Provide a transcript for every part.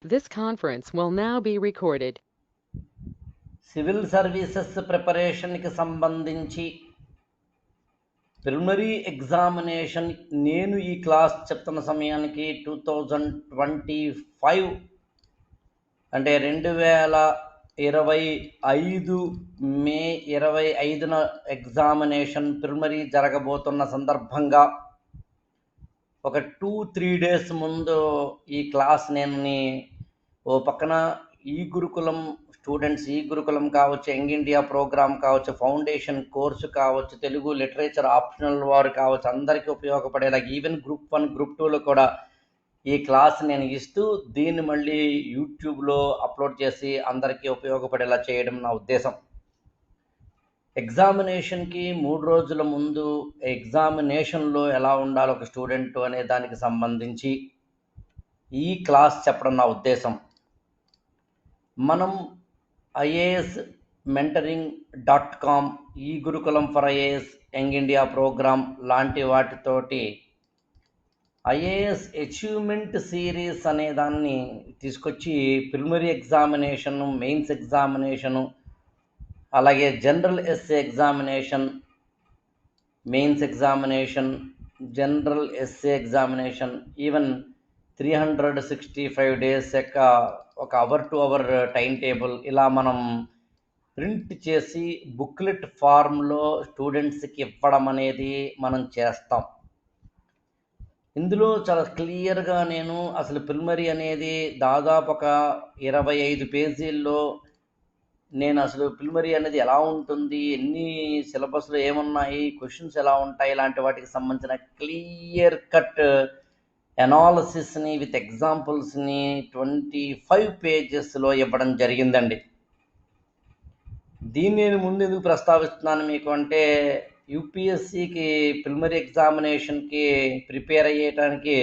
This conference will now be recorded. Civil services ప్రిపరేషన్కి సంబంధించి preliminary examination నేను ఈ క్లాస్ చెప్తున్న సమయానికి 2025 అంటే 2025 మే 25న ఎగ్జామినేషన్ ప్రిలిమినరీ జరగబోతున్న సందర్భంగా ఒక 2-3 డేస్ ముందు ఈ క్లాస్ నేను ఓ పక్కన ఈ గురుకులం స్టూడెంట్స్, ఈ గురుకులం కావచ్చు, యంగ్ ఇండియా ప్రోగ్రామ్ కావచ్చు, ఫౌండేషన్ కోర్సు కావచ్చు, తెలుగు లిటరేచర్ ఆప్షనల్ వారు కావచ్చు, అందరికీ ఉపయోగపడేలా ఈవెన్ గ్రూప్ 1 గ్రూప్ 2లో కూడా ఈ క్లాస్ నేను ఇస్తూ దీన్ని మళ్ళీ యూట్యూబ్లో అప్లోడ్ చేసి అందరికీ ఉపయోగపడేలా చేయడం నా ఉద్దేశం. ఎగ్జామినేషన్కి 3 రోజుల ముందు ఎగ్జామినేషన్లో ఎలా ఉండాలి ఒక స్టూడెంట్ అనే దానికి సంబంధించి ఈ క్లాస్ చెప్పడం నా ఉద్దేశం. మనం ఐఏఎస్ mentoring.com, ఈ Gurukulam for IAS, young India program లాంటి వాటితోటి ఐఏఎస్ అచీవ్మెంట్ సిరీస్ అనే దాన్ని తీసుకొచ్చి ప్రిలిమినరీ ఎగ్జామినేషన్, మెయిన్స్ ఎగ్జామినేషను, అలాగే general essay examination, mains examination, general essay examination, even 365 days యొక్క ఒక hour to hour time table ఇలా మనం ప్రింట్ చేసి బుక్లెట్ ఫార్మ్లో స్టూడెంట్స్కి ఇవ్వడం అనేది మనం చేస్తాం. ఇందులో చాలా క్లియర్గా నేను అసలు ప్రిలిమినరీ అనేది దాదాపు ఒక 25 పేజీల్లో నేను అసలు ప్రిలిమినరీ అనేది ఎలా ఉంటుంది, ఎన్ని సిలబస్లో ఏమున్నాయి, క్వశ్చన్స్ ఎలా ఉంటాయి, ఇలాంటి వాటికి సంబంధించిన క్లియర్ కట్ అనాలిసిస్ని విత్ ఎగ్జాంపుల్స్ని 25 పేజెస్లో ఇవ్వడం జరిగిందండి. దీన్ని నేను ముందు ఎందుకు ప్రస్తావిస్తున్నాను మీకు అంటే, యూపీఎస్సికి ప్రిలిమినరీ ఎగ్జామినేషన్కి ప్రిపేర్ అయ్యేటానికి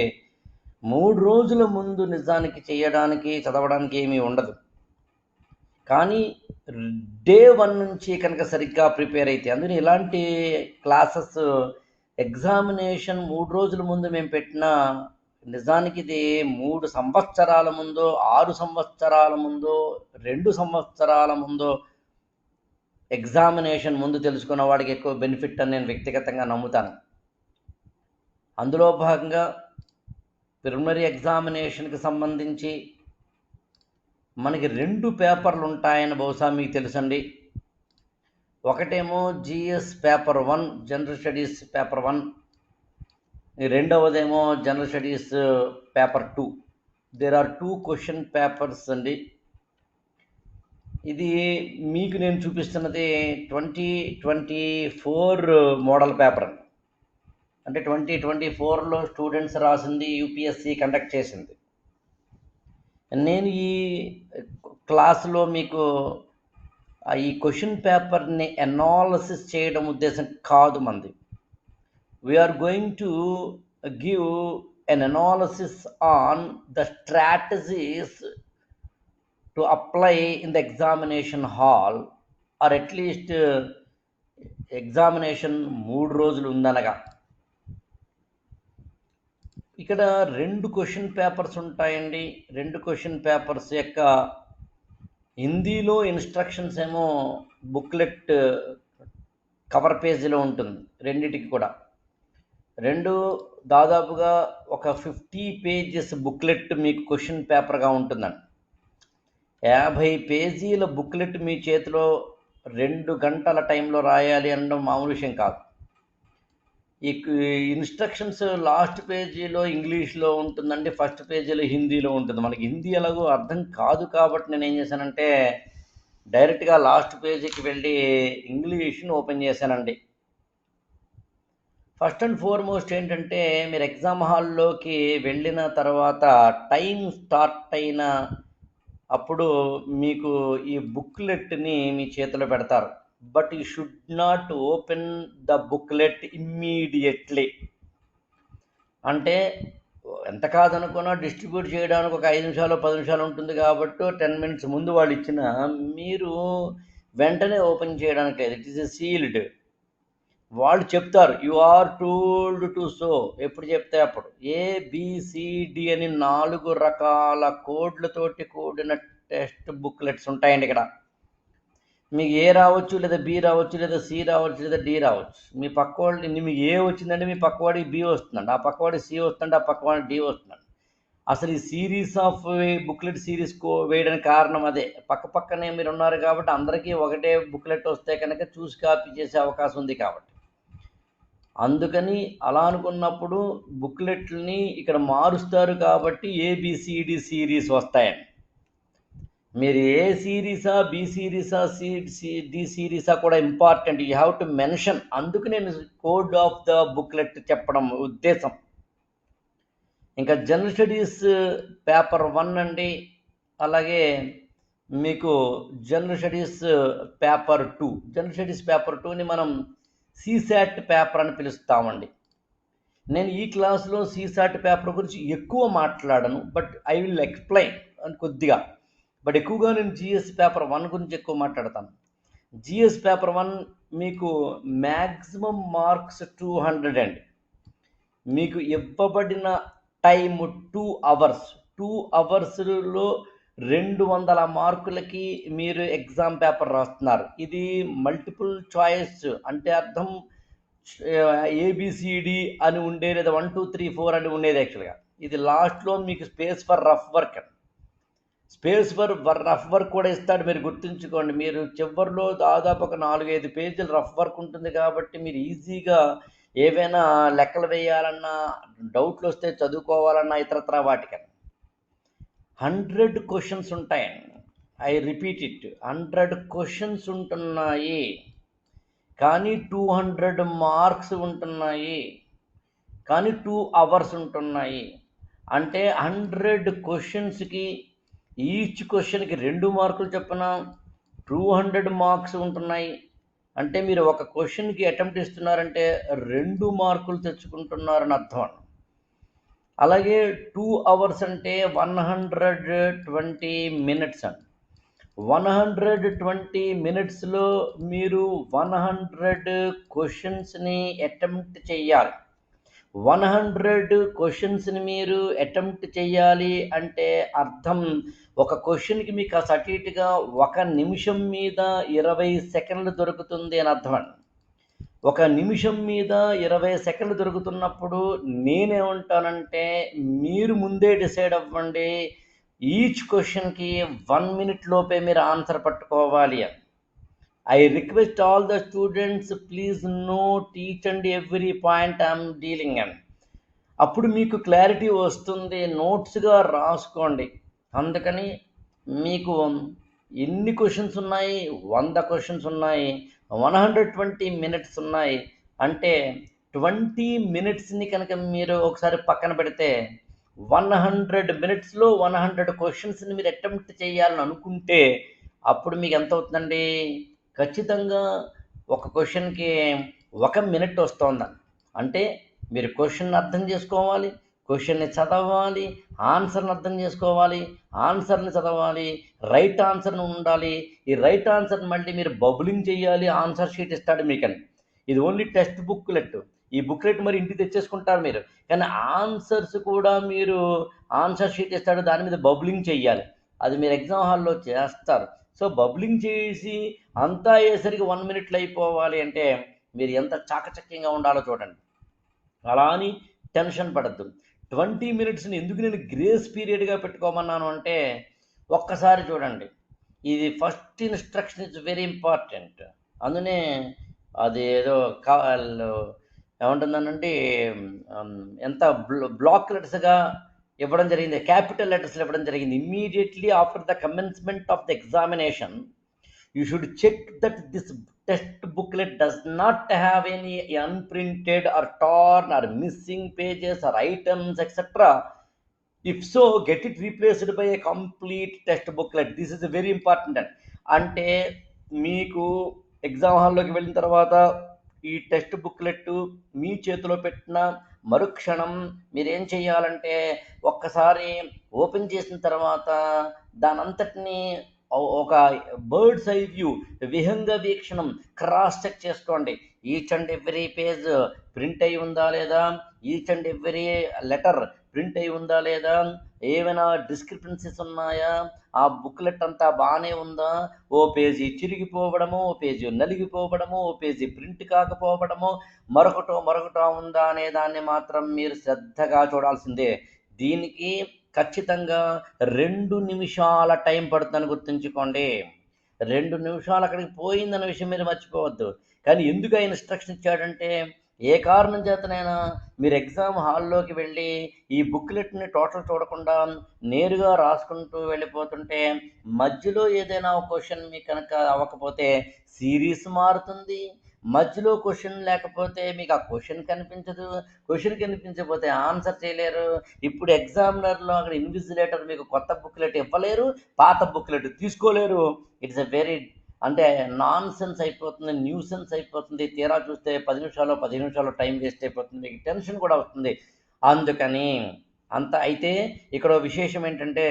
3 రోజుల ముందు నిజానికి చేయడానికి, చదవడానికి ఏమీ ఉండదు. కానీ డే 1 నుంచి కనుక సరిగ్గా ప్రిపేర్ అయితే, అందుకని ఇలాంటి క్లాసెస్ ఎగ్జామినేషన్ 3 రోజుల ముందు మేము పెట్టిన నిజానికి ఇది 3 సంవత్సరాల ముందో, 6 సంవత్సరాల ముందో, 2 సంవత్సరాల ముందో ఎగ్జామినేషన్ ముందు తెలుసుకున్న వాడికి ఎక్కువ బెనిఫిట్ అని నేను వ్యక్తిగతంగా నమ్ముతాను. అందులో భాగంగా ప్రిలిమినరీ ఎగ్జామినేషన్కి సంబంధించి మనకి 2 పేపర్లు ఉంటాయని బహుశా మీకు తెలుసండి. ఒకటేమో GS paper 1, general studies paper 1, రెండవదేమో general studies paper 2. There are 2 question papers అండి. ఇది మీకు నేను చూపిస్తున్నది 2024 మోడల్ పేపర్, అంటే 2024లో స్టూడెంట్స్ రాసింది, యూపీఎస్సి కండక్ట్ చేసింది. నేను ఈ క్లాసులో మీకు ఈ క్వశ్చన్ పేపర్ని అనాలిసిస్ చేయడం ఉద్దేశం కాదు మంది. We're going to give an analysis on the strategies to apply in the examination hall, or at least examination 3 రోజులు ఉందనగా. ఇక్కడ 2 క్వశ్చన్ పేపర్స్ ఉంటాయండి. 2 క్వశ్చన్ పేపర్స్ యొక్క హిందీలో ఇన్స్ట్రక్షన్స్ ఏమో బుక్లెట్ కవర్ పేజీలో ఉంటుంది రెండిటికి కూడా. దాదాపుగా ఒక 50 పేజెస్ బుక్లెట్ మీకు క్వశ్చన్ పేపర్గా ఉంటుందండి. 50 పేజీల బుక్లెట్ మీ చేతిలో 2 గంటల టైంలో రాయాలి అనడం మామూలు విషయం కాదు. ఈ ఇన్స్ట్రక్షన్స్ లాస్ట్ పేజీలో ఇంగ్లీష్లో ఉంటుందండి, ఫస్ట్ పేజీలో హిందీలో ఉంటుంది. మనకి హిందీ ఎలాగో అర్థం కాదు కాబట్టి నేను ఏం చేశానంటే డైరెక్ట్గా లాస్ట్ పేజీకి వెళ్ళి ఇంగ్లీష్ని ఓపెన్ చేశానండి. ఫస్ట్ అండ్ ఫార్మోస్ట్ ఏంటంటే, మీరు ఎగ్జామ్ హాల్లోకి వెళ్ళిన తర్వాత టైం స్టార్ట్ అయిన అప్పుడు మీకు ఈ బుక్లెట్ని మీ చేతిలో పెడతారు. But you should not open the booklet immediately. అంటే ఎంత కాదనుకున్నా డిస్ట్రిబ్యూట్ చేయడానికి ఒక 5 నిమిషాలు 10 నిమిషాలు ఉంటుంది కాబట్టి 10 మినిట్స్ ముందు వాళ్ళు ఇచ్చిన మీరు వెంటనే ఓపెన్ చేయడానికి లేదు. It is sealed. వాళ్ళు చెప్తారు you are told to so, ఎప్పుడు చెప్తే అప్పుడు ఏబిసిడి అని 4 రకాల కోడ్లతోటి కూడిన టెక్స్ట్ బుక్లెట్స్ ఉంటాయండి ఇక్కడ. మీకు ఏ రావచ్చు, లేదా బి రావచ్చు, లేదా సి రావచ్చు, లేదా డి రావచ్చు. మీ పక్కవాళ్ళు మీకు ఏ వచ్చిందంటే మీ పక్కవాడికి బి వస్తుందండి, ఆ పక్కవాడికి సి వస్తుందంటే ఆ పక్కవాడికి డి వస్తుందండి. అసలు ఈ సిరీస్ ఆఫ్ బుక్లెట్ సిరీస్ వేయడానికి కారణం అదే. పక్క పక్కనే మీరు ఉన్నారు కాబట్టి అందరికీ ఒకటే బుక్లెట్ వస్తే కనుక చూసి కాపీ చేసే అవకాశం ఉంది కాబట్టి. అందుకని అలా అనుకున్నప్పుడు బుక్లెట్లని ఇక్కడ మారుస్తారు కాబట్టి ఏబిసిడి సిరీస్ వస్తాయండి. మీరు ఏ సిరీసా, బి సిరీసా, డి సిరీసా కూడా important. You have to mention. అందుకు నేను కోడ్ ఆఫ్ ద బుక్లెట్ చెప్పడం ఉద్దేశం. ఇంకా జనరల్ స్టడీస్ పేపర్ 1 అండి. అలాగే మీకు general studies paper 2. General studies paper 2ని మనం సీసాట్ పేపర్ అని పిలుస్తామండి. నేను ఈ క్లాస్లో సీసాట్ పేపర్ గురించి ఎక్కువ మాట్లాడను, బట్ ఐ విల్ ఎక్స్ప్లెయిన్ అని కొద్దిగా. బట్ ఎక్కువగా నేను జిఎస్ పేపర్ 1 గురించి ఎక్కువ మాట్లాడతాను. జిఎస్ పేపర్ 1 మీకు మ్యాక్సిమం మార్క్స్ 200 అండి. మీకు ఇవ్వబడిన టైం 2 అవర్స్. 2 అవర్స్లో 200 మార్కులకి మీరు ఎగ్జామ్ పేపర్ రాస్తున్నారు. ఇది మల్టిపుల్ చాయిస్ అంటే అర్థం ఏబిసిడి అని ఉండే, లేదా 1 2 3 4 అని ఉండేది యాక్చువల్గా. ఇది లాస్ట్లో మీకు స్పేస్ ఫర్ రఫ్ వర్క్ అని, స్పేస్ ఫర్ రఫ్ వర్క్ కూడా ఇస్తాడు. మీరు గుర్తుంచుకోండి, మీరు చివరిలో దాదాపు ఒక 4-5 పేజీలు రఫ్ వర్క్ ఉంటుంది కాబట్టి మీరు ఈజీగా ఏవైనా లెక్కలు వేయాలన్నా, డౌట్లు వస్తే చదువుకోవాలన్నా, ఇతరత్రా వాటికన్నా 100 క్వశ్చన్స్ ఉంటాయండి. ఐ రిపీట్ ఇట్, 100 క్వశ్చన్స్ ఉంటున్నాయి, కానీ 200 మార్క్స్ ఉంటున్నాయి, కానీ 2 అవర్స్ ఉంటున్నాయి. అంటే 100 క్వశ్చన్స్కి ఈచ్ క్వశ్చన్కి 2 మార్కులు చొప్పున 200 మార్క్స్ ఉంటున్నాయి. అంటే మీరు ఒక క్వశ్చన్కి అటెంప్ట్ ఇస్తున్నారంటే 2 మార్కులు తెచ్చుకుంటున్నారని అర్థం. అలాగే 2 అవర్స్ అంటే 120 మినిట్స్ అండి. 120 మినిట్స్లో మీరు 100 క్వశ్చన్స్ని అటెంప్ట్ చేయాలి. 100 క్వశ్చన్స్ని మీరు అటెంప్ట్ చేయాలి అంటే అర్థం, ఒక క్వశ్చన్కి మీకు ఆ సటీట్గా 1 నిమిషం మీద 20 సెకండ్లు దొరుకుతుంది అని అర్థం అండి. 1 నిమిషం మీద 20 సెకండ్లు దొరుకుతున్నప్పుడు నేనేమంటానంటే మీరు ముందే డిసైడ్ అవ్వండి, ఈచ్ క్వశ్చన్కి 1 మినిట్ లోపే మీరు ఆన్సర్ పట్టుకోవాలి అని. I request all the students, please note each and every point I am dealing in. అప్పుడు మీకు క్లారిటీ వస్తుంది, నోట్స్గా రాసుకోండి. అందుకని మీకు ఎన్ని క్వశ్చన్స్ ఉన్నాయి? 100 క్వశ్చన్స్ ఉన్నాయి, 120 మినిట్స్ ఉన్నాయి. అంటే 20 మినిట్స్ని కనుక మీరు ఒకసారి పక్కన పెడితే 100 మినిట్స్లో 100 క్వశ్చన్స్ని మీరు అటెంప్ట్ చేయాలని అనుకుంటే అప్పుడు మీకు ఎంత అవుతుందండి? ఖచ్చితంగా ఒక క్వశ్చన్కి 1 మినిట్ వస్తుందని. అంటే మీరు క్వశ్చన్ అర్థం చేసుకోవాలి, క్వశ్చన్ని చదవాలి, ఆన్సర్ని అర్థం చేసుకోవాలి, ఆన్సర్ని చదవాలి, రైట్ ఆన్సర్ని ఉండాలి. ఈ రైట్ ఆన్సర్ని మళ్ళీ మీరు బబులింగ్ చేయాలి, ఆన్సర్ షీట్ ఇస్తాడు మీకని. ఇది ఓన్లీ టెక్స్ట్ బుక్లెట్. ఈ బుక్లెట్ మరి ఇంటికి తెచ్చేసుకుంటారు మీరు, కానీ ఆన్సర్స్ కూడా మీరు ఆన్సర్ షీట్ ఇస్తాడు, దాని మీద బబులింగ్ చేయాలి. అది మీరు ఎగ్జామ్ హాల్లో చేస్తారు. సో బబులింగ్ చేసి అంతా అయ్యేసరికి 1 మినిట్లో అయిపోవాలి అంటే మీరు ఎంత చాకచక్యంగా ఉండాలో చూడండి. అలా అని టెన్షన్ పడద్దు. 20 మినిట్స్ని ఎందుకు నేను గ్రేస్ పీరియడ్గా పెట్టుకోమన్నాను అంటే ఒక్కసారి చూడండి, ఇది first instruction is very important. అందునే అది ఏదో ఏమంటుందనంటే ఎంత బ్లాక్ లెటర్స్గా ఇవ్వడం జరిగింది, క్యాపిటల్ లెటర్స్లో ఇవ్వడం జరిగింది. Immediately after the commencement of the examination you should check that this test booklet does not have any unprinted or torn or missing pages or items etc. If so, get it replaced by a complete test booklet. This is very important. అంటే మీకు exam హాల్లోకి వెళ్ళిన తర్వాత ఈ text booklet మీ చేతిలో పెట్టిన మరుక్షణం మీరేం చేయాలంటే ఒక్కసారి ఓపెన్ చేసిన తర్వాత దానంతటిని ఒక బర్డ్స్ ఐ వ్యూ, విహంగ వీక్షణం క్రాస్ చెక్ చేసుకోండి. Each and every page print అయి ఉందా లేదా, each and every letter print అయి ఉందా లేదా, ఏమైనా డిస్క్రిపెన్సీస్ ఉన్నాయా, ఆ బుక్లెట్ అంతా బాగానే ఉందా, ఓ పేజీ చిరిగిపోవడము, ఓ పేజీ నలిగిపోవడము, ఓ పేజీ ప్రింట్ కాకపోవడము, మరొకటో ఉందా అనే దాన్ని మాత్రం మీరు శ్రద్ధగా చూడాల్సిందే. దీనికి ఖచ్చితంగా 2 నిమిషాల టైం పడుతుందని గుర్తుంచుకోండి. 2 నిమిషాలు అక్కడికి పోయిందన్న విషయం మీరు మర్చిపోవద్దు. కానీ ఎందుకు ఆ ఇన్స్ట్రక్షన్ ఇచ్చాడంటే, ఏ కారణం చేతనైనా మీరు ఎగ్జామ్ హాల్లోకి వెళ్ళి ఈ బుక్లెట్ని టోటల్ చూడకుండా నేరుగా రాసుకుంటూ వెళ్ళిపోతుంటే మధ్యలో ఏదైనా ఒక క్వశ్చన్ మీకు కనుక అవ్వకపోతే సిరీస్ మారుతుంది. మధ్యలో క్వశ్చన్ లేకపోతే మీకు ఆ క్వశ్చన్ కనిపించదు. క్వశ్చన్ కనిపించకపోతే ఆన్సర్ చేయలేరు. ఇప్పుడు ఎగ్జామినర్లో అక్కడ ఇన్విజిలేటర్ మీకు కొత్త బుక్లెట్ ఇవ్వలేరు, పాత బుక్లెట్ తీసుకోలేరు. ఇట్స్ ఎ వెరీ అంటే నాన్ సెన్స్ అయిపోతుంది, న్యూసెన్స్ అయిపోతుంది. తీరా చూస్తే 10 నిమిషాలు టైం వేస్ట్ అయిపోతుంది, మీకు టెన్షన్ కూడా వస్తుంది. అందుకని అయితే ఇక్కడ విశేషం ఏంటంటే,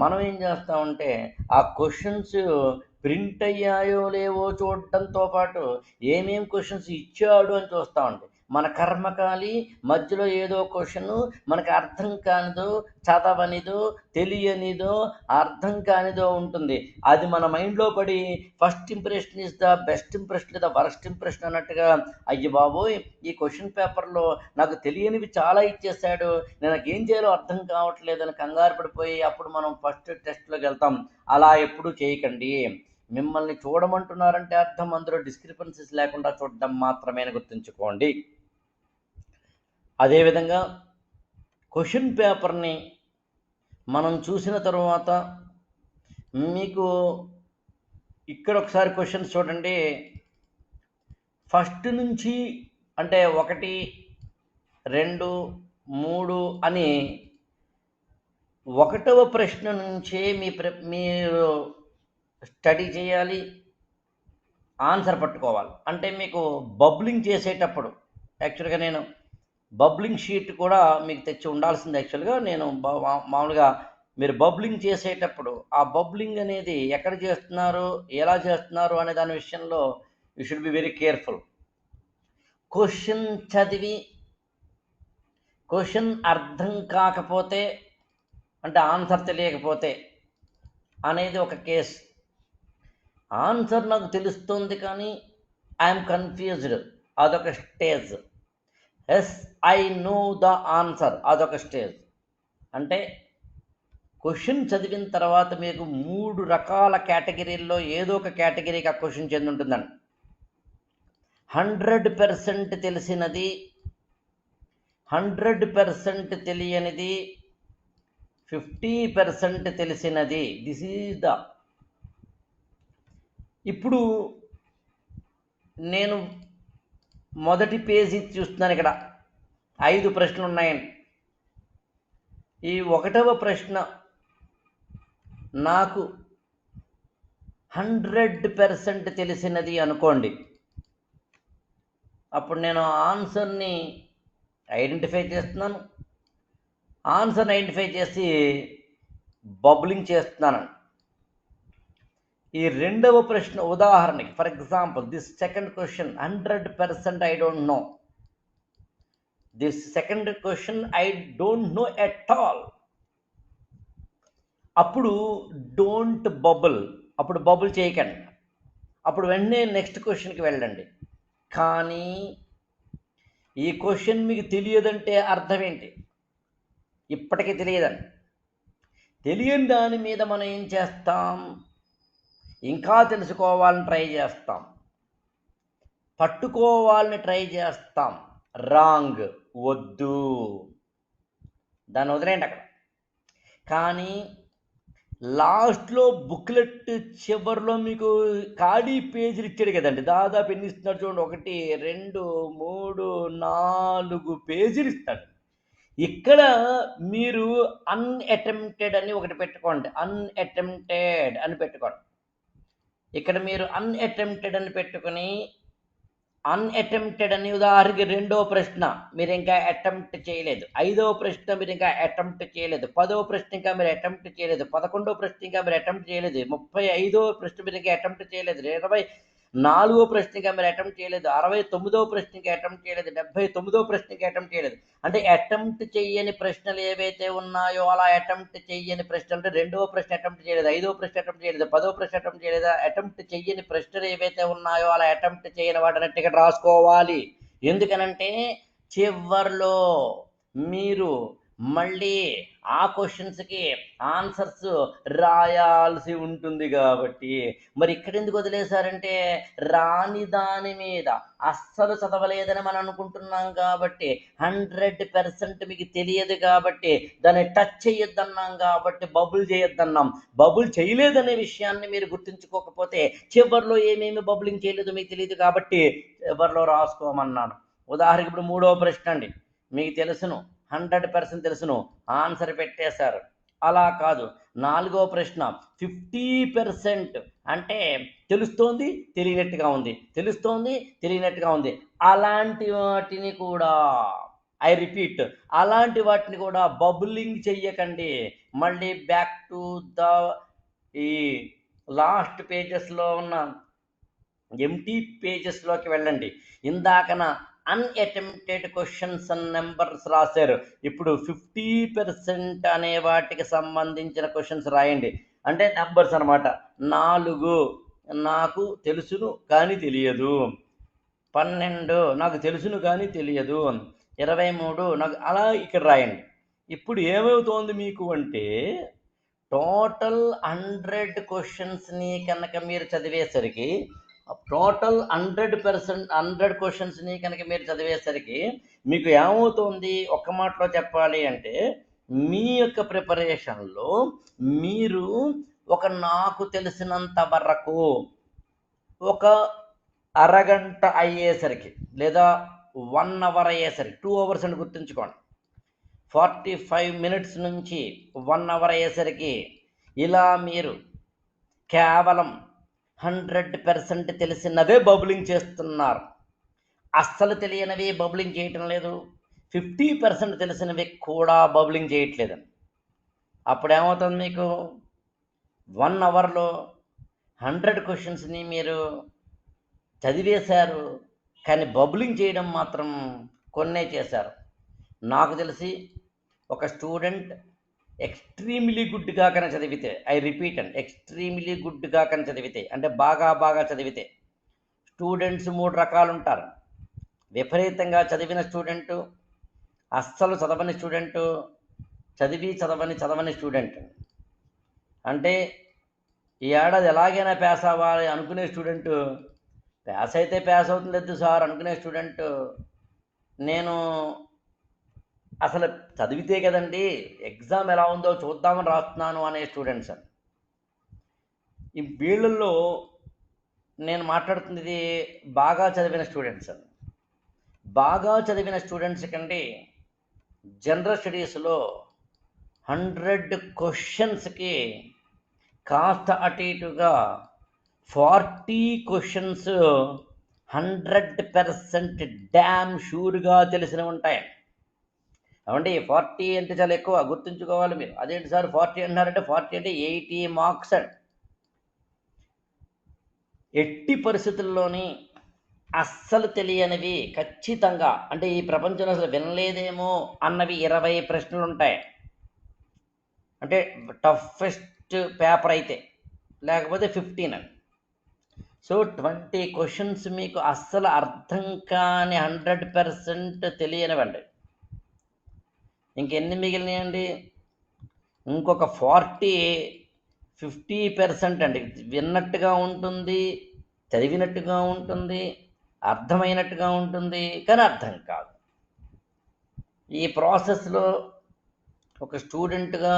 మనం ఏం చేస్తామంటే ఆ క్వశ్చన్స్ ప్రింట్ అయ్యాయో లేవో చూడటంతో పాటు ఏమేం క్వశ్చన్స్ ఇచ్చాడు అని చూస్తామండి. మన కర్మకాలి మధ్యలో ఏదో క్వశ్చన్ మనకు అర్థం కానిదో, చదవనిదో, తెలియనిదో, అర్థం కానిదో ఉంటుంది. అది మన మైండ్లో పడి first impression is the best impression లేదా వరస్ట్ ఇంప్రెషన్ అన్నట్టుగా, అయ్య బాబోయ్ ఈ క్వశ్చన్ పేపర్లో నాకు తెలియనివి చాలా ఇచ్చేసాడు, నేను నాకేం చేయాలో అర్థం కావట్లేదని కంగారు పడిపోయి అప్పుడు మనం ఫస్ట్ టెస్ట్లోకి వెళ్తాం. అలా ఎప్పుడూ చేయకండి. మిమ్మల్ని చూడమంటున్నారంటే అర్థం అందులో డిస్క్రిపెన్సీస్ లేకుండా చూడడం మాత్రమే అని గుర్తుంచుకోండి. అదేవిధంగా క్వశ్చన్ పేపర్ని మనం చూసిన తర్వాత మీకు ఇక్కడ ఒకసారి క్వశ్చన్స్ చూడండి. ఫస్ట్ నుంచి అంటే 1, 2, 3 అని 1వ ప్రశ్న నుంచే మీరు స్టడీ చేయాలి, ఆన్సర్ పట్టుకోవాలి. అంటే మీకు బబ్లింగ్ చేసేటప్పుడు యాక్చువల్గా నేను బబ్లింగ్ షీట్ కూడా మీకు తెచ్చి ఉండాల్సింది. యాక్చువల్గా నేను మామూలుగా మీరు బబ్లింగ్ చేసేటప్పుడు ఆ బబ్లింగ్ అనేది ఎక్కడ చేస్తున్నారు, ఎలా చేస్తున్నారు అనే దాని విషయంలో you should be very careful. Question చదివి క్వశ్చన్ అర్థం కాకపోతే అంటే ఆన్సర్ తెలియకపోతే అనేది ఒక కేస్. ఆన్సర్ నాకు తెలుస్తుంది కానీ ఐఎమ్ కన్ఫ్యూజ్డ్, అదొక stage. Yes I know the answer, అదొక స్టేజ్. అంటే క్వశ్చన్ చదివిన తర్వాత మీకు 3 రకాల కేటగిరీల్లో ఏదో ఒక కేటగిరీకి ఆ క్వశ్చన్ చెంది ఉంటుందండి. 100% తెలిసినది, 100% తెలియనిది, 50% తెలిసినది. This is the. ఇప్పుడు నేను మొదటి పేజీ చూస్తున్నాను. ఇక్కడ 5 ప్రశ్నలు ఉన్నాయండి. ఈ 1వ ప్రశ్న నాకు 100% తెలిసినది అనుకోండి. అప్పుడు నేను ఆన్సర్ని ఐడెంటిఫై చేస్తున్నాను. ఆన్సర్ని ఐడెంటిఫై చేసి బబ్లింగ్ చేస్తున్నాను. ఈ 2వ ప్రశ్న ఉదాహరణకి for example this second question 100% I don't know. This second question I don't know at all. అప్పుడు డోంట్ బబుల్, అప్పుడు బబుల్ చేయకండి. అప్పుడు వెంటనే నెక్స్ట్ క్వశ్చన్కి వెళ్ళండి. కానీ ఈ క్వశ్చన్ మీకు తెలియదంటే అర్థం ఏంటి? ఇప్పటికీ తెలియదండి. తెలియని దాని మీద మనం ఏం చేస్తాం? ఇంకా తెలుసుకోవాలని ట్రై చేస్తాం, పట్టుకోవాలని ట్రై చేస్తాం. రాంగ్, వద్దు, దాన్ని వదిలేయండి అక్కడ. కానీ లాస్ట్లో బుక్లెట్ చివరిలో మీకు ఖాళీ పేజీలు ఇచ్చాడు కదండి. దాదాపు ఎన్ని ఇస్తున్నాడు చూడండి, 1, 2, 3, 4 పేజీలు ఇస్తాడు. ఇక్కడ మీరు అన్అటెంప్టెడ్ అని ఒకటి పెట్టుకోండి. అన్అటెంప్టెడ్ అని పెట్టుకోండి. ఇక్కడ మీరు అన్అటెంప్టెడ్ అని పెట్టుకుని అన్అటెంప్టెడ్ అని ఉదాహరణకి 2వ ప్రశ్న మీరు ఇంకా అటెంప్ట్ చేయలేదు, 5వ ప్రశ్న మీరు ఇంకా అటెంప్ట్ చేయలేదు, 10వ ప్రశ్న ఇంకా మీరు అటెంప్ట్ చేయలేదు, 11వ ప్రశ్న ఇంకా మీరు అటెంప్ట్ చేయలేదు, 35వ ప్రశ్న మీరు ఇంకా అటెంప్ట్ చేయలేదు, 24వ ప్రశ్న ఇంకా మీరు అటెంప్ట్ చేయలేదు, 69వ ప్రశ్న ఇంకా అటెంప్ట్ చేయలేదు, 79వ ప్రశ్న ఇంకా అటెంప్ట్ చేయలేదు. అంటే అటెంప్ట్ చేయని ప్రశ్నలు ఏవైతే ఉన్నాయో అలా అటెంప్ట్ చేయని ప్రశ్నలు అంటే 2వ ప్రశ్న అటెంప్ట్ చేయలేదు, 5వ ప్రశ్న అటెంప్ట్ చేయలేదు, 10వ ప్రశ్న అటెంప్ట్ చేయలేదు, అటెంప్ట్ చేయని ప్రశ్నలు ఏవైతే ఉన్నాయో అలా అటెంప్ట్ చేయని వాటిని టికెట్ రాసుకోవాలి. ఎందుకనంటే చివర్లో మీరు మళ్ళీ ఆ క్వశ్చన్స్కి ఆన్సర్స్ రాయాల్సి ఉంటుంది కాబట్టి. మరి ఇక్కడ ఎందుకు వదిలేశారంటే రాని దాని మీద అస్సలు చదవలేదని మనం అనుకుంటున్నాం కాబట్టి, 100% మీకు తెలియదు కాబట్టి దాన్ని టచ్ చేయొద్దన్నాం కాబట్టి బబుల్ చేయొద్దన్నాం. బబుల్ చేయలేదనే విషయాన్ని మీరు గుర్తుంచుకోకపోతే చివరిలో ఏమేమి బబులింగ్ చేయలేదో మీకు తెలియదు కాబట్టి చివరిలో రాసుకోమన్నాను. ఉదాహరణకి ఇప్పుడు 3వ ప్రశ్న అండి, మీకు తెలుసును, 100% తెలుసును, ఆన్సర్ పెట్టేశారు. అలా కాదు, 4వ ప్రశ్న 50% అంటే తెలుస్తోంది తెలియనట్టుగా ఉంది, తెలుస్తోంది తెలియనట్టుగా ఉంది. అలాంటి వాటిని కూడా ఐ రిపీట్, అలాంటి వాటిని కూడా బబులింగ్ చెయ్యకండి. మళ్ళీ బ్యాక్ టు ద ఈ లాస్ట్ పేజెస్లో ఉన్న ఎంటీ పేజెస్లోకి వెళ్ళండి. ఇందాకన అన్అటెంప్టెడ్ క్వశ్చన్స్ అండ్ నెంబర్స్ రాశారు, ఇప్పుడు 50% అనే వాటికి సంబంధించిన క్వశ్చన్స్ రాయండి. అంటే నెంబర్స్ అనమాట. 4 నాకు తెలుసును కానీ తెలియదు, 12 నాకు తెలుసును కానీ తెలియదు, 23 నాకు, అలా ఇక్కడ రాయండి. ఇప్పుడు ఏమవుతోంది మీకు అంటే టోటల్ 100 క్వశ్చన్స్ని కనుక మీరు చదివేసరికి, టోటల్ 100 క్వశ్చన్స్ని కనుక మీరు చదివేసరికి మీకు ఏమవుతుంది, ఒక్క మాటలో చెప్పాలి అంటే మీ యొక్క ప్రిపరేషన్లో మీరు నాకు తెలిసినంత వరకు ఒక అరగంట అయ్యేసరికి లేదా 1 అవర్ అయ్యేసరికి, 2 అవర్స్ అని గుర్తుంచుకోండి, 45 మినిట్స్ నుంచి 1 అవర్ అయ్యేసరికి ఇలా మీరు కేవలం 100% తెలిసినవే బబులింగ్ చేస్తున్నారు, అస్సలు తెలియనివి బబులింగ్ చేయటం లేదు, 50% తెలిసినవి కూడా బబులింగ్ చేయట్లేదండి. అప్పుడు ఏమవుతుంది, మీకు 1 అవర్లో 100 క్వశ్చన్స్ని మీరు చదివేశారు, కానీ బబులింగ్ చేయడం మాత్రం కొన్నే చేశారు. నాకు తెలిసి ఒక స్టూడెంట్ ఎక్స్ట్రీమ్లీ గుడ్గా కనుక చదివితే, ఐ రిపీట్ అండి, ఎక్స్ట్రీమ్లీ గుడ్గా కనుక చదివితే అంటే బాగా చదివితే, స్టూడెంట్స్ 3 రకాలు ఉంటారు. విపరీతంగా చదివిన స్టూడెంటు, అస్సలు చదవని స్టూడెంటు, చదవని స్టూడెంట్. అంటే ఈ ఏడాది ఎలాగైనా పాస్ అవ్వాలి అనుకునే స్టూడెంటు, పాస్ అయితే పాస్ అవుతుంది సార్ అనుకునే స్టూడెంటు, నేను అసలు చదివితే కదండి ఎగ్జామ్ ఎలా ఉందో చూద్దామని రాస్తున్నాను అనే స్టూడెంట్స్. ఈ వీళ్ళల్లో నేను మాట్లాడుతున్నది బాగా చదివిన స్టూడెంట్స్. బాగా చదివిన స్టూడెంట్స్ కంటే జనరల్ స్టడీస్లో 100 క్వశ్చన్స్కి కాస్త అటు ఇటుగా 40 క్వశ్చన్స్ 100% డ్యామ్ షూర్గా తెలిసిన ఉంటాయి. అవండి 40 అంటే చాలా ఎక్కువ, గుర్తుంచుకోవాలి మీరు. అదేంటి సార్ 40 అంటున్నారంటే, 40 అంటే 80 మార్క్స్ అండి. ఎట్టి పరిస్థితుల్లోని అస్సలు తెలియనివి ఖచ్చితంగా, అంటే ఈ ప్రపంచంలో అసలు వినలేదేమో అన్నవి 20 ప్రశ్నలు ఉంటాయి. అంటే టఫెస్ట్ పేపర్ అయితే, లేకపోతే 15 అని. సో 20 క్వశ్చన్స్ మీకు అస్సలు అర్థం కాని 100% తెలియనివ్వండి. ఇంకెన్ని మిగిలినాయండి, ఇంకొక 50% అండి విన్నట్టుగా ఉంటుంది, చదివినట్టుగా ఉంటుంది, అర్థమైనట్టుగా ఉంటుంది, కానీ అర్థం కాదు. ఈ ప్రాసెస్లో ఒక స్టూడెంట్గా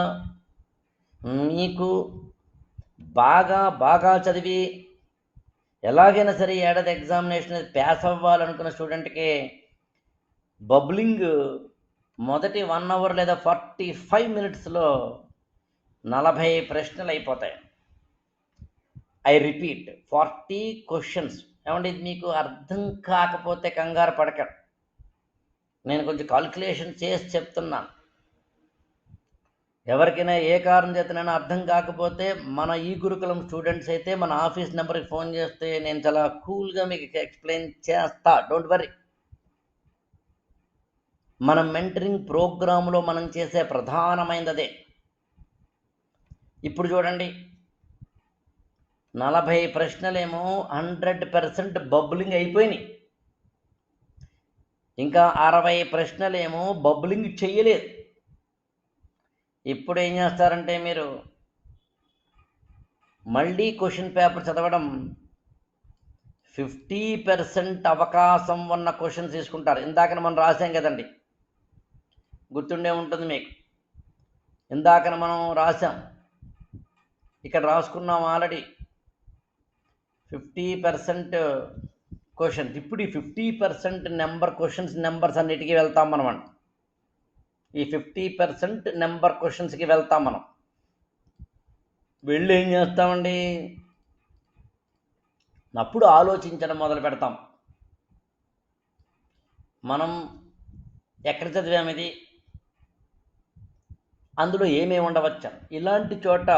మీకు బాగా చదివి ఎలాగైనా సరే ఏడాది ఎగ్జామినేషన్ పాస్ అవ్వాలనుకున్న స్టూడెంట్కి బబ్లింగ్ మొదటి 1 అవర్ లేదా 45 మినిట్స్లో 40 ప్రశ్నలు అయిపోతాయి. ఐ రిపీట్, 40 క్వశ్చన్స్ ఏమంటే ఇది మీకు అర్థం కాకపోతే కంగారు పడకండి, నేను కొంచెం కాలిక్యులేషన్ చేసి చెప్తున్నాను. ఎవరికైనా ఏ కారణం చేతనైనా అర్థం కాకపోతే మన ఈ గురుకులం స్టూడెంట్స్ అయితే మన ఆఫీస్ నెంబర్కి ఫోన్ చేస్తే నేను చాలా కూల్గా మీకు ఎక్స్ప్లెయిన్ చేస్తా, డోంట్ వరీ. మన మెంటరింగ్ ప్రోగ్రాంలో మనం చేసే ప్రధానమైనది అదే. ఇప్పుడు చూడండి, 40 ప్రశ్నలేమో 100% బబ్లింగ్ అయిపోయినాయి, ఇంకా 60 ప్రశ్నలేమో బబ్లింగ్ చెయ్యలేదు. ఇప్పుడు ఏం చేస్తారంటే మీరు మళ్ళీ క్వశ్చన్ పేపర్ చదవడం 50% అవకాశం ఉన్న క్వశ్చన్స్ తీసుకుంటారు. ఇందాక మనం రాసాం కదండి, గుర్తుండే ఉంటుంది మీకు. ఇందాక మనం రాసాం, ఇక్కడ రాసుకున్నాం ఆల్రెడీ 50% క్వశ్చన్స్. ఇప్పుడు ఈ 50% నెంబర్స్ అన్నిటికీ వెళ్తాం మనం అండి. ఈ 50% నెంబర్ క్వశ్చన్స్కి వెళ్తాం మనం. వెళ్ళి ఏం చేస్తామండి, అప్పుడు ఆలోచించడం మొదలు పెడతాం. మనం ఎక్కడ చదివాము ఇది, అందులో ఏమేమి ఉండవచ్చు. ఇలాంటి చోట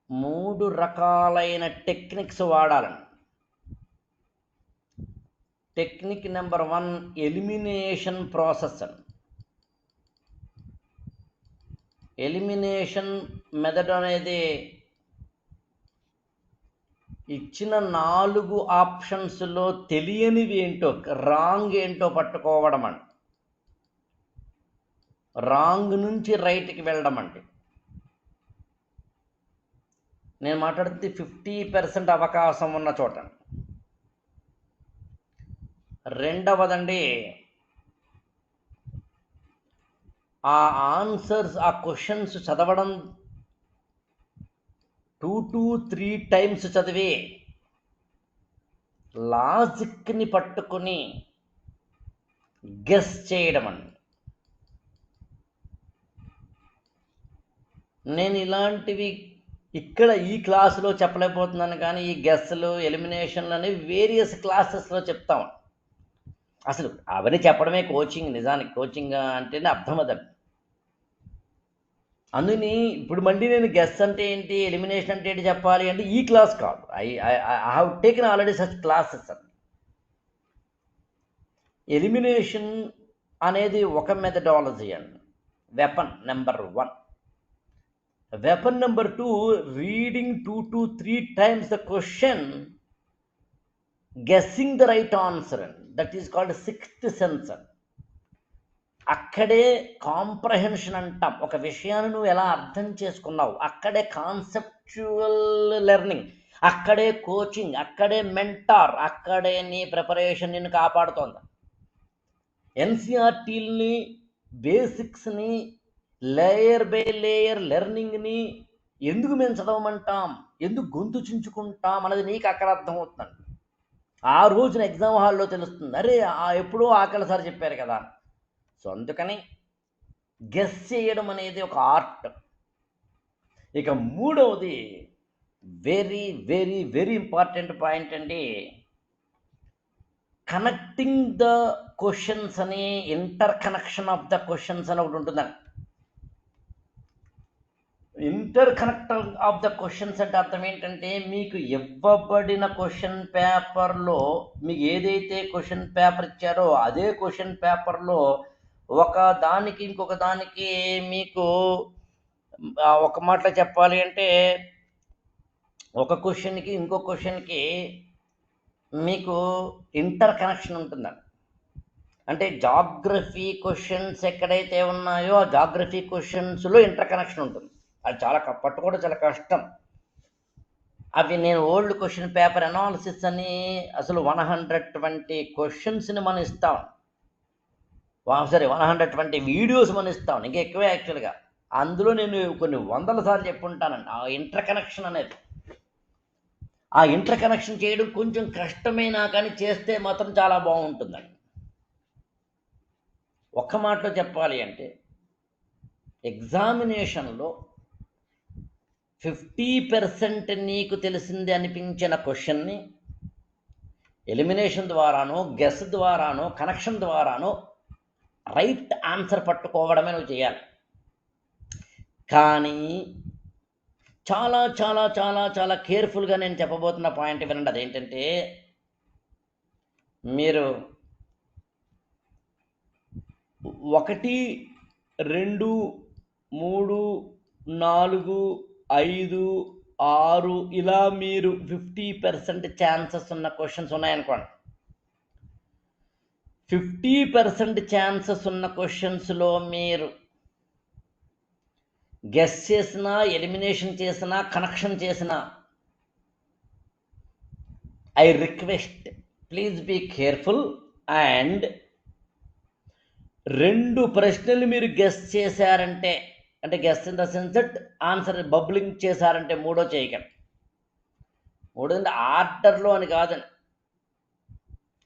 3 రకాలైన టెక్నిక్స్ వాడాలండి. టెక్నిక్ నెంబర్ 1 ఎలిమినేషన్ ప్రాసెస్ అండి. ఎలిమినేషన్ మెథడ్ అనేది ఇచ్చిన 4 ఆప్షన్స్లో తెలియనివి ఏంటో, రాంగ్ ఏంటో పట్టుకోవడం అండి. రాంగ్ నుంచి రైట్కి వెళ్ళడం అండి. నేను మాట్లాడుతుంది 50% అవకాశం ఉన్న చోట. రెండవదండి, ఆ ఆన్సర్స్, ఆ క్వశ్చన్స్ చదవడం 2 to 3 టైమ్స్ చదివి లాజిక్ని పట్టుకుని గెస్ చేయడం అండి. నేను ఇలాంటివి ఇక్కడ ఈ క్లాసులో చెప్పలేకపోతున్నాను, కానీ ఈ గెస్లు, ఎలిమినేషన్లు అనేవి వేరియస్ క్లాసెస్లో చెప్తాం. అసలు అవన్నీ చెప్పడమే కోచింగ్. నిజానికి కోచింగ్ అంటేనే అర్థం అదండి. అందుకని ఇప్పుడు మళ్ళీ నేను గెస్ అంటే ఏంటి, ఎలిమినేషన్ అంటే ఏంటి చెప్పాలి అంటే ఈ క్లాస్ కాదు. I have taken already such classes అండి. ఎలిమినేషన్ అనేది ఒక మెథడాలజీ అండి. Weapon number 1. Weapon number 2, reading 2 to 3 times the question, guessing the right answer and that is called 6th sense and. అక్కడే కాంప్రహెన్షన్ అంటాం. ఒక విషయాన్ని నువ్వు ఎలా అర్థం చేసుకున్నావు, అక్కడే కాన్సెప్చువల్ లెర్నింగ్, అక్కడే కోచింగ్, అక్కడే మెంటార్, అక్కడే నీ ప్రిపరేషన్ నిన్ను కాపాడుతోంది. ఎన్సీఆర్టీల్ని, బేసిక్స్ని, లేయర్ బై లేయర్ లెర్నింగ్ని ఎందుకు మేము చదవమంటాం, ఎందుకు గొంతు చించుకుంటాం అన్నది నీకు అక్కడ అర్థమవుతుందండి. ఆ రోజున ఎగ్జామ్ హాల్లో తెలుస్తుంది, అరే ఎప్పుడో ఆకలిసారి చెప్పారు కదా. సో అందుకని గెస్ చేయడం అనేది ఒక ఆర్ట్. ఇక మూడవది very very very important point అండి, కనెక్టింగ్ ద క్వశ్చన్స్ అని, inter connection of the questions అని ఒకటి ఉంటుందండి. Inter connector of the questions అంటే అర్థం ఏంటంటే, మీకు ఇవ్వబడిన క్వశ్చన్ పేపర్లో మీకు ఏదైతే క్వశ్చన్ పేపర్ ఇచ్చారో అదే క్వశ్చన్ పేపర్లో ఒక దానికి ఇంకొక దానికి మీకు ఒక మాటలో చెప్పాలి అంటే ఒక క్వశ్చన్కి ఇంకో క్వశ్చన్కి మీకు ఇంటర్ కనెక్షన్ ఉంటుందండి. అంటే జాగ్రఫీ క్వశ్చన్స్ ఎక్కడైతే ఉన్నాయో ఆ జాగ్రఫీ క్వశ్చన్స్లో ఇంటర్ కనెక్షన్ ఉంటుంది. అది చాలా పట్టుకోవడం చాలా కష్టం. అవి నేను ఓల్డ్ క్వశ్చన్ పేపర్ అనాలిసిస్ అని అసలు 120 క్వశ్చన్స్ని మనం ఇస్తాం, సరే 120 వీడియోస్ మనం ఇస్తాం, ఇంకా ఎక్కువే యాక్చువల్గా. అందులో నేను కొన్ని 100 సార్లు చెప్పుంటానండి ఆ ఇంటర్ కనెక్షన్ అనేది. ఆ ఇంటర్ కనెక్షన్ చేయడం కొంచెం కష్టమైనా కానీ చేస్తే మాత్రం చాలా బాగుంటుందండి. ఒక్క మాటలో చెప్పాలి అంటే ఎగ్జామినేషన్లో 50% నీకు తెలిసింది అనిపించిన క్వశ్చన్ని ఎలిమినేషన్ ద్వారానో, గెస్ ద్వారానో, కనెక్షన్ ద్వారానో రైట్ ఆన్సర్ పట్టుకోవడమే నువ్వు చేయాలి. కానీ చాలా చాలా చాలా చాలా కేర్ఫుల్గా నేను చెప్పబోతున్న పాయింట్ వినండి. అదేంటంటే, మీరు 1, 2, 3, 4, 5, 6 ఇలా మీరు 50% ఛాన్సెస్ ఉన్న క్వశ్చన్స్ ఉన్నాయనుకోండి. 50% ఛాన్సెస్ ఉన్న క్వశ్చన్స్లో మీరు గెస్ చేసినా, ఎలిమినేషన్ చేసినా, కనెక్షన్ చేసినా, I request please be careful. And 2 ప్రశ్నలు మీరు గెస్ చేశారంటే, అంటే guess in the sense that answer bubbling చేశారంటే, మూడో చేయకండి. మూడోది ఆర్డర్లో అని కాదని,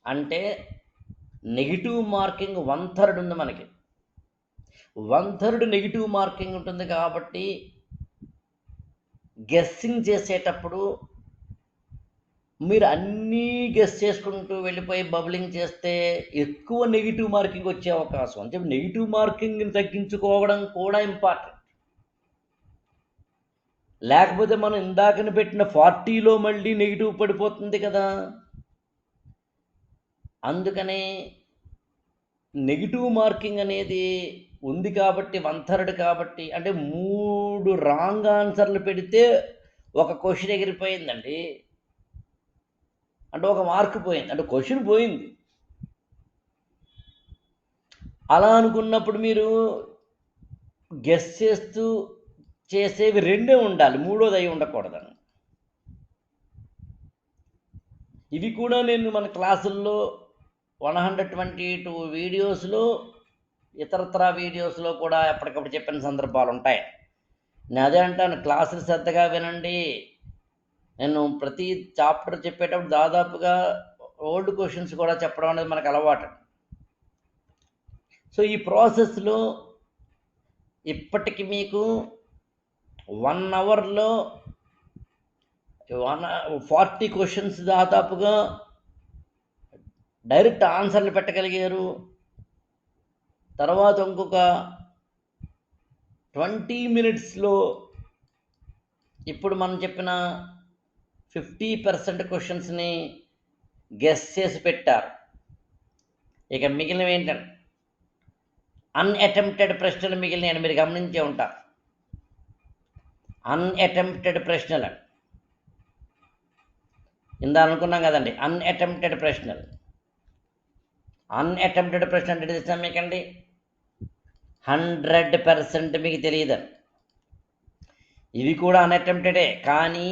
అంటే నెగిటివ్ మార్కింగ్ 1/3 ఉంది మనకి. 1/3 నెగిటివ్ మార్కింగ్ ఉంటుంది కాబట్టి గెస్సింగ్ చేసేటప్పుడు మీరు అన్నీ గెస్ చేసుకుంటూ వెళ్ళిపోయి బబ్లింగ్ చేస్తే ఎక్కువ నెగిటివ్ మార్కింగ్ వచ్చే అవకాశం. అంటే నెగిటివ్ మార్కింగ్ని తగ్గించుకోవడం కూడా ఇంపార్టెంట్. లేకపోతే మనం ఇందాకని పెట్టిన 40లో మళ్ళీ నెగిటివ్ పడిపోతుంది కదా. అందుకని నెగిటివ్ మార్కింగ్ అనేది ఉంది కాబట్టి 1/3 కాబట్టి, అంటే 3 రాంగ్ ఆన్సర్లు పెడితే ఒక క్వశ్చన్ ఎగిరిపోయిందండి. అంటే ఒక మార్క్ పోయింది, అంటే క్వశ్చన్ పోయింది. అలా అనుకున్నప్పుడు మీరు గెస్ చేస్తూ చేసేవి 2 ఉండాలి, మూడోది అయి ఉండకూడదని. ఇవి కూడా నేను మన క్లాసుల్లో 122 వీడియోస్లో, ఇతరత్ర వీడియోస్లో కూడా ఎప్పటికప్పుడు చెప్పిన సందర్భాలు ఉంటాయి. నేను అదే అంటాను, క్లాసులు శ్రద్ధగా వినండి. నేను ప్రతి చాప్టర్ చెప్పేటప్పుడు దాదాపుగా ఓల్డ్ క్వశ్చన్స్ కూడా చెప్పడం అనేది మనకు అలవాటు. సో ఈ ప్రాసెస్లో ఇప్పటికి మీకు 1 అవర్లో 40 క్వశ్చన్స్ దాదాపుగా డైరెక్ట్ ఆన్సర్లు పెట్టగలిగారు. తర్వాత ఇంకొక 20 మినిట్స్లో ఇప్పుడు మనం చెప్పిన 50% క్వశ్చన్స్ని గెస్ చేసి పెట్టారు. ఇక మిగిలినవి ఏంటంటే అన్అటెంప్టెడ్ ప్రశ్నలు మిగిలినాయని మీరు గమనించే ఉంటారు. అన్అటెంప్టెడ్ ప్రశ్నలు ఇందా అనుకున్నాం కదండి, అన్అటెంప్టెడ్ ప్రశ్నలు. అన్అటెంప్టెడ్ ప్రశ్న అంటే తెలుసా మీకండి? 100% మీకు తెలియదు. ఇవి కూడా అన్అటెంప్టెడే, కానీ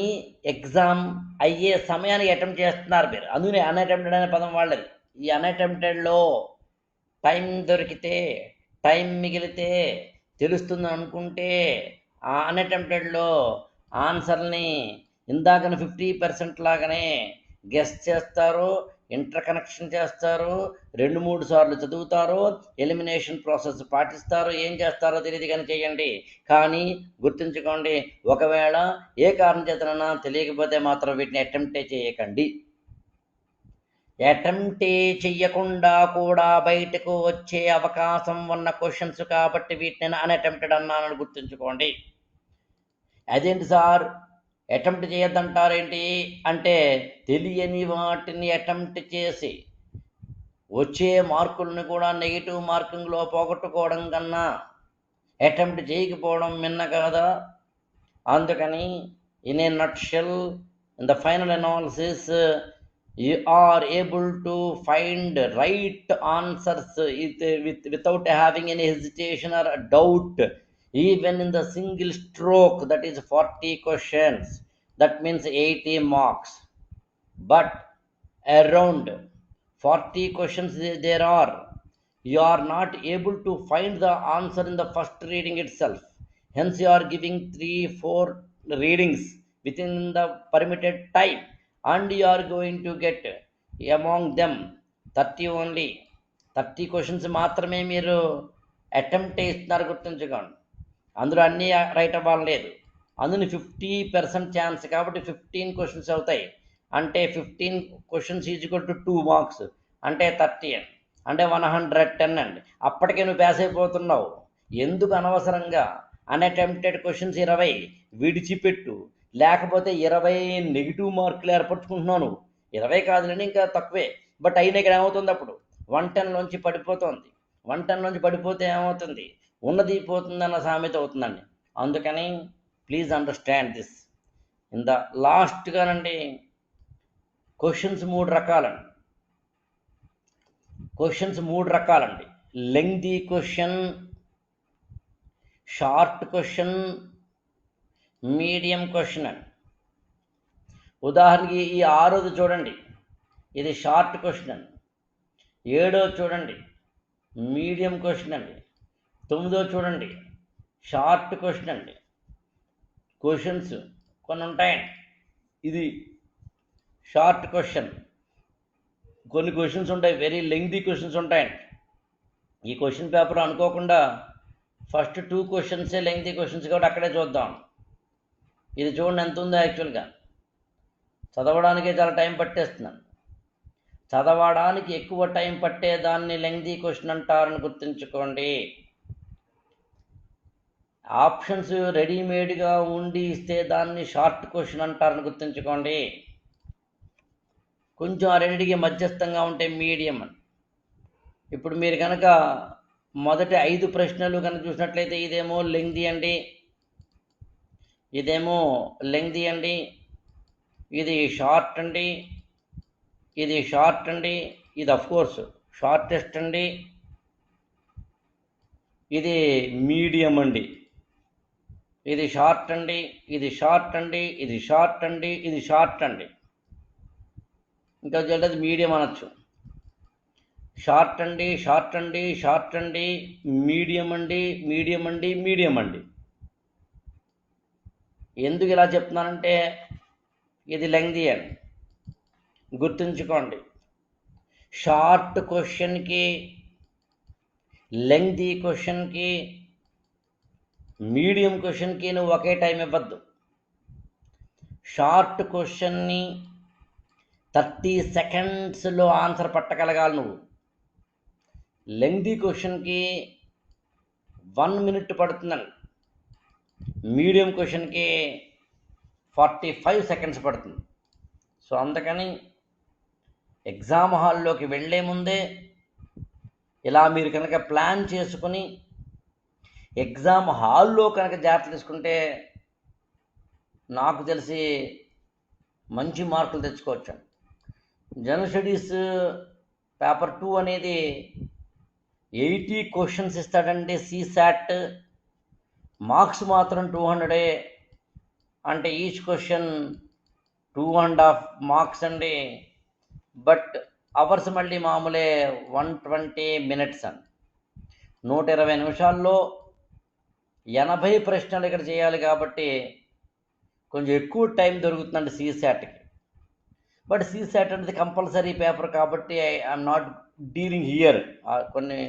ఎగ్జామ్ అయ్యే సమయానికి అటెంప్ట్ చేస్తున్నారు మీరు, అందుకని అన్అటెంప్టెడ్ అనే పదం వాళ్ళది. ఈ అన్అటెంప్టెడ్లో టైం దొరికితే, టైం మిగిలితే తెలుస్తుంది అనుకుంటే ఆ అన్అటెంప్టెడ్లో ఆన్సర్ని ఇందాకన 50% లాగానే గెస్ చేస్తారు, ఇంటర్ కనెక్షన్ చేస్తారు, 2-3 సార్లు చదువుతారు, ఎలిమినేషన్ ప్రాసెస్ పాటిస్తారు. ఏం చేస్తారో తెలియదు కానీ చేయండి. కానీ గుర్తుంచుకోండి, ఒకవేళ ఏ కారణం చేతనన్నా తెలియకపోతే మాత్రం వీటిని అటెంప్టే చేయకండి. అటెంప్టే చెయ్యకుండా కూడా బయటకు వచ్చే అవకాశం ఉన్న క్వశ్చన్స్ కాబట్టి వీటిని అన్అటెంప్టెడ్ అన్నానని గుర్తుంచుకోండి. అదేంటి సార్ అటెంప్ట్ చేయొద్దంటారేంటి అంటే, తెలియని వాటిని అటెంప్ట్ చేసి వచ్చే మార్కులను కూడా నెగిటివ్ మార్కింగ్లో పోగొట్టుకోవడం కన్నా అటెంప్ట్ చేయకపోవడం మిన్న కదా. అందుకని in a nutshell, in the final analysis, you are able to find right answers without having any hesitation or doubt, even in the single stroke. That is 40 questions, that means 80 marks. But around 40 questions there are, you are not able to find the answer in the first reading itself. Hence you are giving 3-4 readings within the permitted time, and you are going to get among them 30 only. 30 questions మాత్రమే మీరు attempt చేస్తున్నారు, గుర్తుంచుకోండి. అందులో అన్నీ right అవ్వాలి లేదు. అందులో 50% chance కాబట్టి 15 క్వశ్చన్స్ అవుతాయి. అంటే 15 క్వశ్చన్స్ ఈజ్వల్ టు 2 మార్క్స్ అంటే 30 అండి, అంటే 110 అండి. అప్పటికే నువ్వు పాస్ అయిపోతున్నావు. ఎందుకు అనవసరంగా అన్అటెంప్టెడ్ క్వశ్చన్స్ 20 విడిచిపెట్టు, లేకపోతే 20 నెగిటివ్ మార్కులు ఏర్పరచుకుంటున్నావు. 20 కాదులేండి, ఇంకా తక్కువే, బట్ అయినా ఇక్కడ ఏమవుతుంది, అప్పుడు 110లోంచి పడిపోతుంది. 110లోంచి పడిపోతే ఏమవుతుంది, ఉన్నది పోతుంది అన్న సామెత అవుతుందండి. అందుకని please understand this. In the లాస్ట్గానండి క్వశ్చన్స్ 3 రకాలండి. క్వశ్చన్స్ 3 రకాలండి. Lengthy question, short question, medium question అండి. ఉదాహరణకి ఈ 6ది చూడండి, ఇది షార్ట్ క్వశ్చన్ అండి. 7వ చూడండి, మీడియం క్వశ్చన్ అండి. 9వ చూడండి, షార్ట్ క్వశ్చన్ అండి. క్వశ్చన్స్ కొన్ని ఉంటాయండి, ఇది షార్ట్ క్వశ్చన్. కొన్ని క్వశ్చన్స్ ఉంటాయి, వెరీ లెంగ్దీ క్వశ్చన్స్ ఉంటాయండి. ఈ క్వశ్చన్ పేపర్ అనుకోకుండా ఫస్ట్ 2 క్వశ్చన్సే లెంగ్దీ క్వశ్చన్స్ కాబట్టి అక్కడే చూద్దాం. ఇది చూడండి ఎంత ఉందో. యాక్చువల్గా చదవడానికే చాలా టైం పట్టేస్తున్నాను. చదవడానికి ఎక్కువ టైం పట్టేదాన్ని లెంగ్దీ క్వశ్చన్ అంటారని గుర్తుంచుకోండి. ఆప్షన్స్ రెడీమేడ్గా ఉండి ఇస్తే దాన్ని షార్ట్ క్వశ్చన్ అంటారని గుర్తుంచుకోండి. కొంచెం ఆ రెండింటికి మధ్యస్థంగా ఉంటే మీడియం అని. ఇప్పుడు మీరు కనుక మొదటి 5 ప్రశ్నలు కనుక చూసినట్లయితే ఇదేమో లెంగ్దీ అండి, ఇదేమో లెంగ్దీ అండి, ఇది షార్ట్ అండి, ఇది షార్ట్ అండి, ఇది అఫ్కోర్స్ షార్టెస్ట్ అండి, ఇది మీడియం అండి, ఇది షార్ట్ అండి, ఇది షార్ట్ అండి, ఇది షార్ట్ అండి, ఇది షార్ట్ అండి. ఇంకా చెడ్డది మీడియం అనొచ్చు. షార్ట్ అండి, షార్ట్ అండి, షార్ట్ అండి, మీడియం అండి, మీడియం అండి, మీడియం అండి. ఎందుకు ఇలా చెప్తున్నానంటే ఇది లెంగ్దీ అండి, గుర్తుంచుకోండి. షార్ట్ క్వశ్చన్కి, లెంగ్దీ క్వశ్చన్కి, మీడియం క్వశ్చన్కి నువ్వు ఒకే టైం ఇవ్వద్దు. షార్ట్ క్వశ్చన్ని 30 సెకండ్స్లో ఆన్సర్ పట్టగలగాలి నువ్వు. లెంగ్దీ క్వశ్చన్కి 1 మినిట్ పడుతుందండి. మీడియం క్వశ్చన్కి 45 సెకండ్స్ పడుతుంది. సో అందుకని ఎగ్జామ్ హాల్లోకి వెళ్ళే ముందే ఇలా మీరు కనుక ప్లాన్ చేసుకుని ఎగ్జామ్ హాల్లో కనుక జాగ్రత్త తీసుకుంటే నాకు తెలిసి మంచి మార్కులు తెచ్చుకోవచ్చు. జనరల్ స్టడీస్ పేపర్ 2 అనేది 80 క్వశ్చన్స్ ఇస్తాడండి. CSAT మార్క్స్ మాత్రం 200, అంటే ఈచ్ క్వశ్చన్ 2.5 మార్క్స్ అండి. బట్ అవర్స్ మళ్ళీ మామూలే 120 మినిట్స్ అండి. 120 నిమిషాల్లో 80 ప్రశ్నలు ఇక్కడ చేయాలి కాబట్టి కొంచెం ఎక్కువ టైం దొరుకుతుందండి CSATకి. బట్ CSAT అనేది కంపల్సరీ పేపర్ కాబట్టి ఐఎమ్ నాట్ డీలింగ్ హియర్, కొన్ని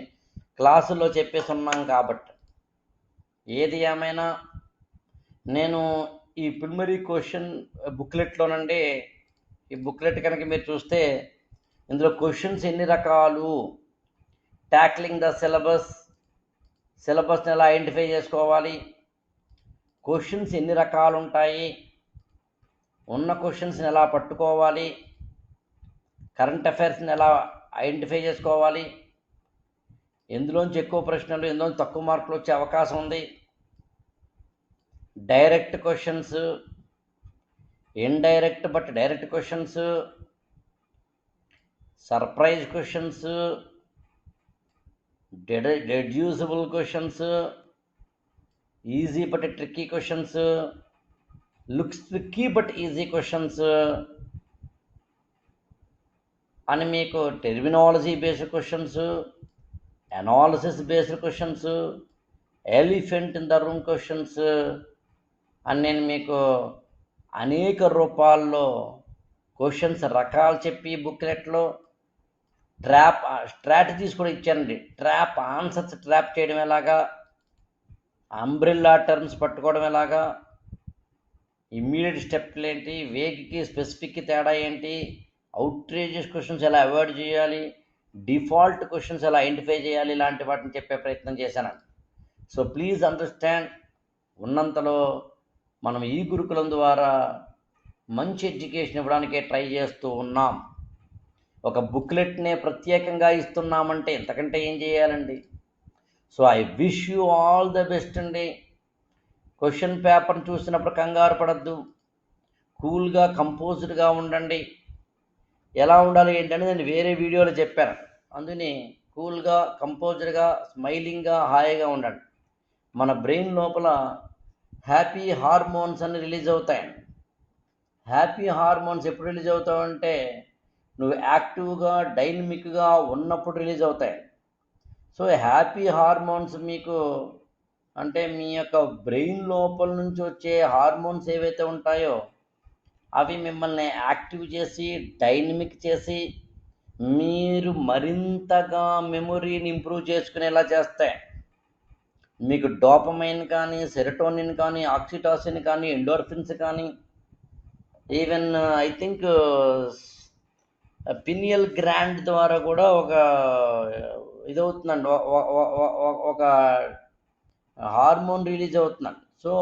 క్లాసుల్లో చెప్పేసి ఉన్నాం కాబట్టి. ఏది ఏమైనా నేను ఈ ప్రిలిమినరీ క్వశ్చన్ బుక్లెట్లోనండి, ఈ బుక్లెట్ కనుక మీరు చూస్తే ఇందులో క్వశ్చన్స్ ఎన్ని రకాలు, ట్యాక్లింగ్ ద సిలబస్ని ఎలా ఐడెంటిఫై చేసుకోవాలి, క్వశ్చన్స్ ఎన్ని రకాలు ఉంటాయి, ఉన్న క్వశ్చన్స్ని ఎలా పట్టుకోవాలి, కరెంట్ అఫైర్స్ని ఎలా ఐడెంటిఫై చేసుకోవాలి, ఎందులోంచి ఎక్కువ ప్రశ్నలు, ఎందులోంచి తక్కువ మార్కులు వచ్చే అవకాశం ఉంది, direct questions, indirect but direct questions, surprise questions, deducible questions, easy but tricky questions, looks tricky but easy questions అని మీకు terminology based questions, analysis based questions, elephant in the room questions అని నేను మీకు అనేక రూపాల్లో క్వశ్చన్స్ రకాలు చెప్పి బుక్లెట్లో strategies కూడా ఇచ్చానండి. ఆన్సర్స్ ట్రాప్ చేయడం ఎలాగా, అంబ్రెల్లా టర్మ్స్ పట్టుకోవడం ఎలాగా, ఇమ్మీడియట్ స్టెప్లు ఏంటి, వేగ్కి స్పెసిఫిక్కి తేడా ఏంటి, అవుట్రేజియస్ క్వశ్చన్స్ ఎలా అవాయిడ్ చేయాలి, డిఫాల్ట్ క్వశ్చన్స్ ఎలా ఐడెంటిఫై చేయాలి, ఇలాంటి వాటిని చెప్పే ప్రయత్నం చేశానండి. సో ప్లీజ్ అండర్స్టాండ్, ఉన్నంతలో మనం ఈ గురుకులం ద్వారా మంచి ఎడ్యుకేషన్ ఇవ్వడానికే ట్రై చేస్తూ ఉన్నాం. ఒక బుక్లెట్నే ప్రత్యేకంగా ఇస్తున్నామంటే ఇంతకంటే ఏం చేయాలండి? So I wish you all the best అండి. క్వశ్చన్ పేపర్ని చూసినప్పుడు కంగారు పడద్దు, కూల్గా కంపోజ్డ్గా ఉండండి. ఎలా ఉండాలి ఏంటని నేను వేరే వీడియోలో చెప్పాను. అందుకని కూల్గా కంపోజ్డ్గా స్మైలింగ్గా హాయిగా ఉండండి. మన బ్రెయిన్ లోపల హ్యాపీ హార్మోన్స్ అన్ని రిలీజ్ అవుతాయి. హ్యాపీ హార్మోన్స్ ఎప్పుడు రిలీజ్ అవుతావంటే నువ్వు యాక్టివ్గా డైనమిక్గా ఉన్నప్పుడు రిలీజ్ అవుతాయి. సో హ్యాపీ హార్మోన్స్ మీకు అంటే మీ యొక్క బ్రెయిన్ లోపల నుంచి వచ్చే హార్మోన్స్ ఏవైతే ఉంటాయో అవి మిమ్మల్ని యాక్టివ్ చేసి డైనమిక్ చేసి మీరు మరింతగా మెమొరీని ఇంప్రూవ్ చేసుకునేలా చేస్తాయి. మీకు డోపమైన్ కానీ, సెరటోనిన్ కానీ, ఆక్సిటాసిన్ కానీ, ఎండోర్ఫిన్స్ కానీ, even I think pineal grand ద్వారా కూడా ఒక ఇదవుతుందండి, ఒక హార్మోన్ రిలీజ్ అవుతుందండి. సో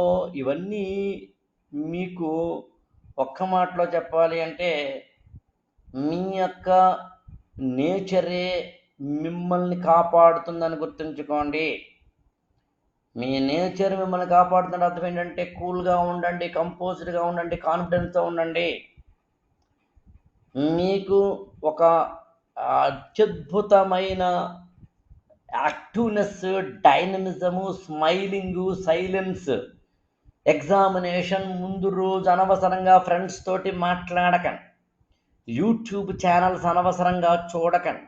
ఇవన్నీ మీకు ఒక్క మాటలో చెప్పాలి అంటే మీ యొక్క నేచరే మిమ్మల్ని కాపాడుతుందని గుర్తుంచుకోండి. మీ నేచర్ మిమ్మల్ని కాపాడుతున్న అర్థం ఏంటంటే కూల్గా ఉండండి, కంపోజ్డ్గా ఉండండి, కాన్ఫిడెన్స్తో ఉండండి. మీకు ఒక అత్యద్భుతమైన యాక్టివ్నెస్, డైనమిజము, స్మైలింగు, సైలెన్స్. ఎగ్జామినేషన్ ముందు రోజు అనవసరంగా ఫ్రెండ్స్ తోటి మాట్లాడకండి, యూట్యూబ్ ఛానల్స్ అనవసరంగా చూడకండి,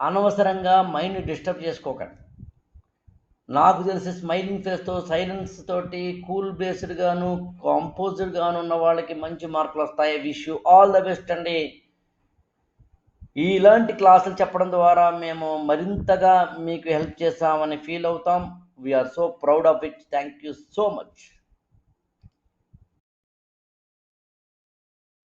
అనవసరంగా మైండ్ డిస్టర్బ్ చేసుకోకండి. నాకు తెలిసి స్మైలింగ్ ఫేస్తో, సైలెన్స్ తోటి, కూల్ బేస్డ్గాను, కంపోజ్డ్గాను ఉన్న వాళ్ళకి మంచి మార్కులు వస్తాయి. Wish you all the best అండి. ఇలాంటి క్లాసులు చెప్పడం ద్వారా మేము మరింతగా మీకు హెల్ప్ చేస్తామని ఫీల్ అవుతాం. We're so proud of it. Thank you so much.